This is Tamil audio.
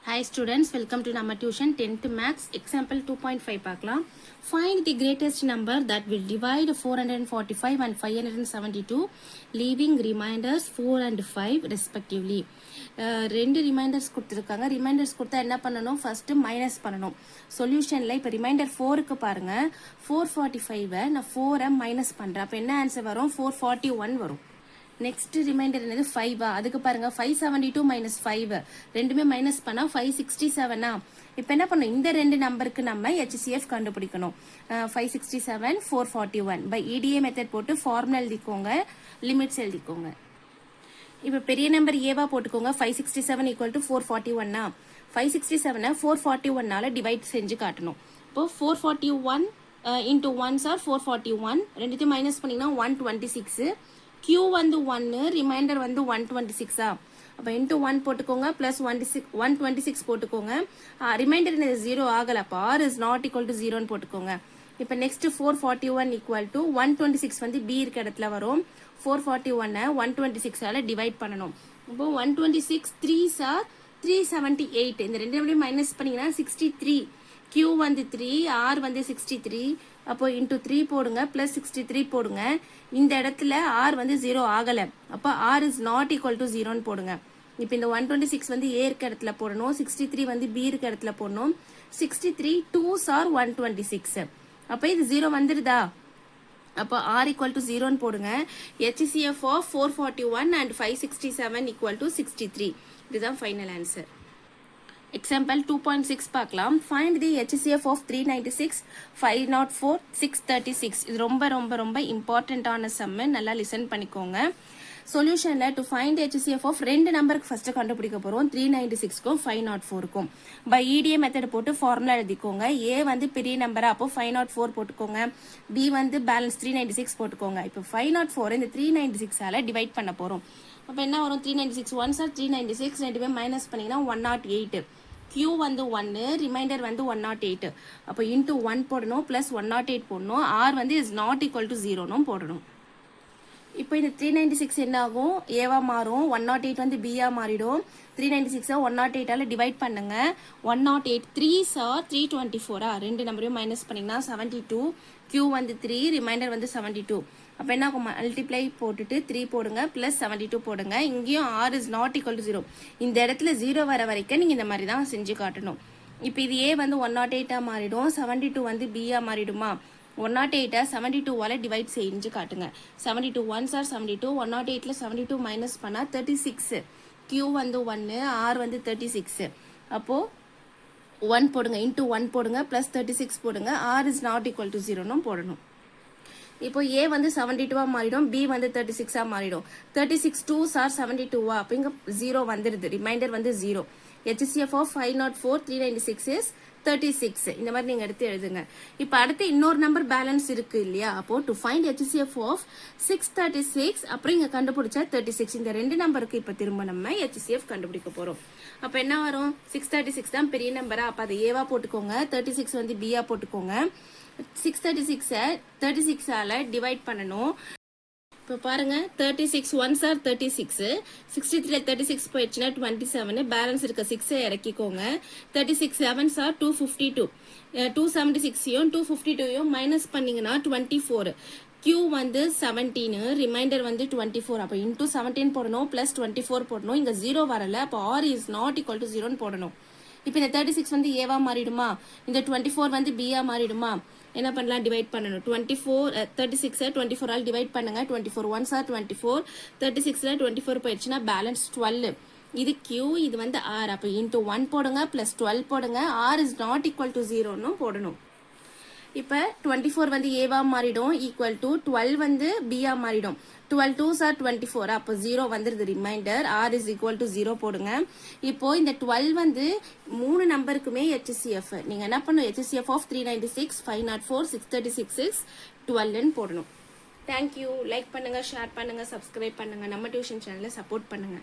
Hi students, welcome to Namma Tuition 10th Maths example 2.5 பார்க்கலாம். Find the greatest number that will divide 445 and 572 leaving reminders 4 and 5 respectively. ரெண்டு ரிமைண்டர்ஸ் கொடுத்துருக்காங்க. ரிமைண்டர்ஸ் கொடுத்தா என்ன பண்ணணும்? ஃபர்ஸ்ட் மைனஸ் பண்ணணும். சொல்யூஷன்ல இப்போ ரிமைண்டர் 4க்கு பாருங்க, 445 நான் 4 மைனஸ் பண்றேன். அப்போ என்ன ஆன்சர் வரும்? 441 வரும். நெக்ஸ்ட் ரிமைண்டர் என்னது 5 அதுக்கு பாருங்க 572 மைனஸ் 5 ரெண்டுமே மைனஸ் பண்ணா 567 இப்போ என்ன பண்ணணும்? இந்த ரெண்டு நம்பருக்கு நம்ம HCF கண்டுபிடிக்கணும். 567 441 பை EDA மெத்தட் போட்டு ஃபார்முலா எழுதிக்கோங்க, லிமிட்ஸ் எழுதிக்கோங்க. இப்போ பெரிய நம்பர் ஏவா போட்டுக்கோங்க. 567 ஈக்குவல் டு 441 567 441 டிவைட் செஞ்சு காட்டணும். இப்போ 441 இன்டூ 1 சார் 441 ரெண்டுத்தையும் மைனஸ் பண்ணீங்கன்னா 126 Q வந்து 1 ரிமைண்டர் வந்து 126 அப்போ இன்டூ 1 போட்டுக்கோங்க பிளஸ் 126 போட்டுக்கோங்க. ரிமைண்டர் இந்த 0 ஆகல, அப்போ R is not equal to 0 போட்டுக்கோங்க. இப்போ நெக்ஸ்ட் 441 ஈக்குவல் டு 126 வந்து B இருக்க இடத்துல வரும். 441 126 டிவைட் பண்ணணும். இப்போ 126 3 சார் 378 இந்த ரெண்டு மைனஸ் பண்ணீங்கன்னா 63 Q வந்து 3 R வந்து 63 அப்போ இன்டூ 3 போடுங்க பிளஸ் 63 போடுங்க. இந்த இடத்துல R வந்து 0 ஆகல, அப்போ R is not equal to 0 போடுங்க. இப்போ இந்த 126 வந்து A இருக்க இடத்துல போடணும், 63 வந்து B இருக்க இடத்துல போடணும். 63 2s are 126 அப்போ இது 0 வந்துருதா? அப்போ R equal to 0 போடுங்க. HCF of 441 and 567 equal to 63. இதுதான் ஃபைனல் ஆன்சர். Example 2.6 பார்க்கலாம். Find the HCF of 396, 504, 636. இது ரொம்ப ரொம்ப ரொம்ப இம்பார்ட்டன்டான சம்மு, நல்லா லிசன் பண்ணிக்கோங்க. சொல்யூஷன்ல டு ஃபைண்ட் HCF ஆஃப் ரெண்டு நம்பருக்கு ஃபர்ஸ்ட் கண்டுபிடிக்க போறோம். 396க்கும் 504க்கும் பை EDA மெத்தட் போட்டு ஃபார்முலா எழுதிக்கோங்க. A வந்து பெரிய நம்பரா, அப்போ 504 போட்டுக்கோங்க. B வந்து பேலன்ஸ் 396 போட்டுக்கோங்க. இப்போ 504 இந்த 396 டிவைட் பண்ண போறோம். அப்போ என்ன வரும்? 396 1 சார் 396 ரெண்டுமே மைனஸ் பண்ணீங்கன்னா 108. Q வந்து 1 ரிமைண்டர் வந்து 108 அப்போ இன்டூ 1 போடணும் பிளஸ் 108 போடணும். R வந்து இஸ் நாட் ஈக்குவல் டு 0 போடணும். இப்போ இந்த 396 என்ன ஆகும்? ஏவா மாறும். 108 வந்து பியா மாறிடும். 396 108 டிவைட் பண்ணுங்க. 108 3 சார் 324 ரெண்டு நம்பரையும் மைனஸ் பண்ணீங்கன்னா 72. Q வந்து 3 ரிமைண்டர் வந்து 72 அப்போ என்ன ஆகும்? மல்டிப்ளை போட்டுட்டு 3 போடுங்க பிளஸ் 72 போடுங்க. இங்கேயும் R is not equal to 0. இந்த இடத்துல 0 வர வரைக்கும் நீங்க இந்த மாதிரி தான் செஞ்சு காட்டணும். இப்போ இது A வந்து 108 மாறிடும், 72 வந்து பியா மாறிடுமா? 108 72 டிவைட் செஞ்சு காட்டுங்க. 72 1 சார் 72 108 72 மைனஸ் பண்ணா 36. Q வந்து 1 R வந்து 36 அப்போ 1 போடுங்க இன்டூ 1 போடுங்க பிளஸ் 36 போடுங்க. R is not equal to 0 போடணும். இப்போ A வந்து 72 மாறிடும், B வந்து 36 மாறிடும். 36 2 சார் 72 அப்போ இங்க 0 வந்துருது, ரிமைண்டர் வந்து 0. HCF of 504 396 is 36 இந்த மாதிரி நீங்க எடுத்து எழுதுங்க. இப்போ அடுத்து இன்னொரு நம்பர் பேலன்ஸ் இருக்கு இல்லையா? அப்போ டு ஃபைண்ட் HCF of 636 அப்புறம் இங்க கண்டுபிடிச்சா 36 இந்த ரெண்டு நம்பருக்கு இப்போ திரும்ப நம்ம HCF கண்டுபிடிக்க போறோம். அப்போ என்ன வரும்? 636 தான் பெரிய நம்பரா, அப்போ அதை ஏவா போட்டுக்கோங்க. 36 வந்து பியா போட்டுக்கோங்க. 636 36 டிவைட் பண்ணணும். இப்போ பாருங்க 36 1 சார் 36 63 36 போயிடுச்சுன்னா 27 பேலன்ஸ் இருக்க 6 இறக்கிக்கோங்க. 36 7 சார் 252 276 252 மைனஸ் பண்ணீங்கன்னா 24. Q வந்து 17 ரிமைண்டர் வந்து 24 அப்போ இன்டூ 17 போடணும் பிளஸ் 24 போடணும். இங்க 0 வரல, அப்போ R is not equal to 0 போடணும். இப்போ இந்த 36 வந்து ஏவா மாறிடுமா? இந்த 24 வந்து பியா மாறிடுமா? என்ன பண்ணலாம்? டிவைட் பண்ணணும். 36 24 டிவைட் பண்ணுங்க. 24 1 சார் 24 36 24 போயிடுச்சுன்னா பேலன்ஸ் 12. இது Q இது வந்து R அப்போ இன்டூ 1 போடுங்க பிளஸ் 12 போடுங்க. R is not equal to 0 போடணும். இப்போ 24 வந்து ஏவா மாறிடும் ஈக்குவல் டு 12 வந்து பியா மாறிடும். 12 2 சார் 24 அப்போ 0 வந்துருது remainder. R is equal to 0 போடுங்க. இப்போ இந்த 12 வந்து மூணு நம்பருக்குமே HCF நீங்க என்ன பண்ணும்? HCF of 396 504 636 12 போடணும். தேங்க்யூ. லைக் பண்ணுங்க, ஷேர் பண்ணுங்க, சப்ஸ்கிரைப் பண்ணுங்க, நம்ம டியூஷன் சேனலை சப்போர்ட் பண்ணுங்க.